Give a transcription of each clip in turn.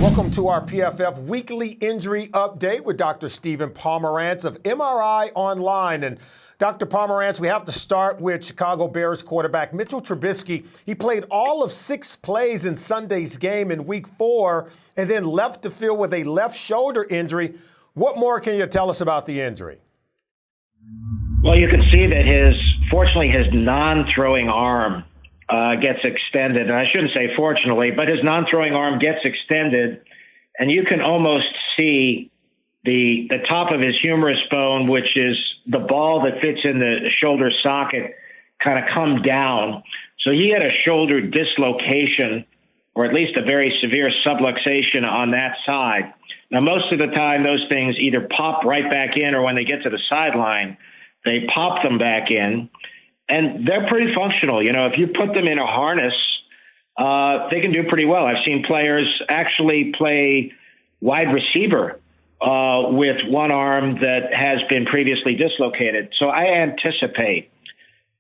Welcome to our PFF weekly injury update with Dr. Stephen Pomeranz of MRI Online. And Dr. Pomeranz, we have to start with Chicago Bears quarterback Mitchell Trubisky. He played all of 6 plays in Sunday's game in week 4 and then left the field with a left shoulder injury. What more can you tell us about the injury? Well, you can see that fortunately, his non-throwing arm gets extended. And I shouldn't say fortunately, but his non-throwing arm gets extended, and you can almost see the top of his humerus bone, which is the ball that fits in the shoulder socket, kind of come down. So he had a shoulder dislocation, or at least a very severe subluxation on that side. Now, most of the time, those things either pop right back in, or when they get to the sideline, they pop them back in. And they're pretty functional. You know, if you put them in a harness, they can do pretty well. I've seen players actually play wide receiver with one arm that has been previously dislocated. So I anticipate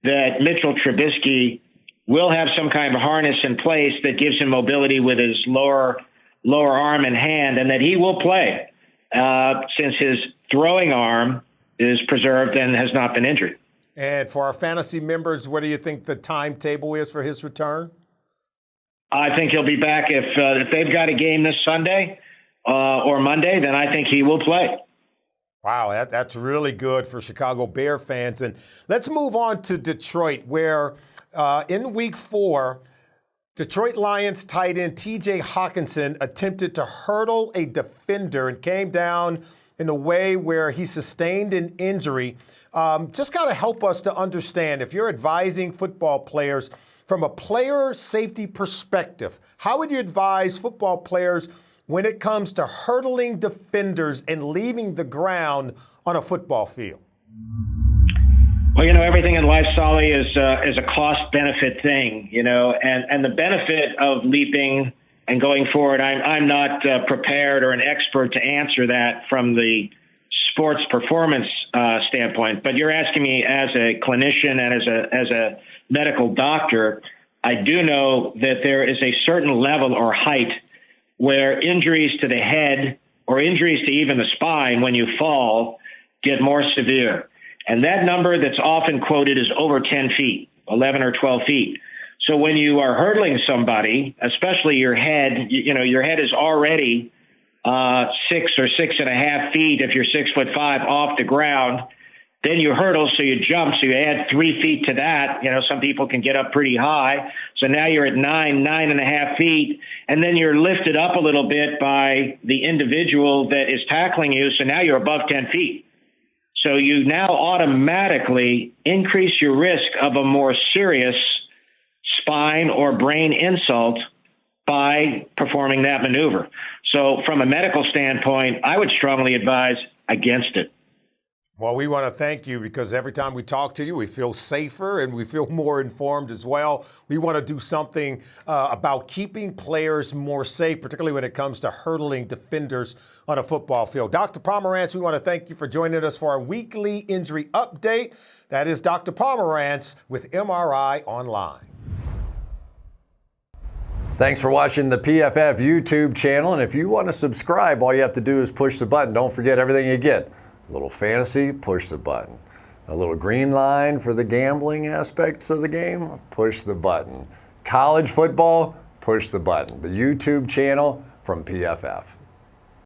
that Mitchell Trubisky will have some kind of harness in place that gives him mobility with his lower arm and hand, and that he will play since his throwing arm is preserved and has not been injured. And for our fantasy members, what do you think the timetable is for his return? I think he'll be back if they've got a game this Sunday or Monday, then I think he will play. Wow, that's really good for Chicago Bear fans. And let's move on to Detroit, where in week 4, Detroit Lions tight end TJ Hockenson attempted to hurdle a defender and came down in a way where he sustained an injury. Just got to help us to understand, if you're advising football players from a player safety perspective, how would you advise football players when it comes to hurdling defenders and leaving the ground on a football field? Well, you know, everything in life, Solly, is a cost-benefit thing, you know, and the benefit of leaping and going forward, I'm not prepared or an expert to answer that from the sports performance standpoint, but you're asking me as a clinician and as a medical doctor. I do know that there is a certain level or height where injuries to the head or injuries to even the spine when you fall get more severe. And that number that's often quoted is over 10 feet, 11 or 12 feet. So when you are hurdling somebody, especially your head, you know, your head is already 6 or 6.5 feet if you're 6'5" off the ground. Then you hurdle, so you jump, so you add 3 feet to that. You know, some people can get up pretty high. So now you're at 9.5 feet, and then you're lifted up a little bit by the individual that is tackling you. So now you're above 10 feet. So you now automatically increase your risk of a more serious spine or brain insult by performing that maneuver. So from a medical standpoint, I would strongly advise against it. Well, we want to thank you, because every time we talk to you, we feel safer and we feel more informed as well. We want to do something about keeping players more safe, particularly when it comes to hurdling defenders on a football field. Dr. Pomeranz, we want to thank you for joining us for our weekly injury update. That is Dr. Pomeranz with MRI Online. Thanks for watching the PFF YouTube channel. And if you want to subscribe, all you have to do is push the button. Don't forget everything you get. A little fantasy, push the button. A little green line for the gambling aspects of the game, push the button. College football, push the button. The YouTube channel from PFF.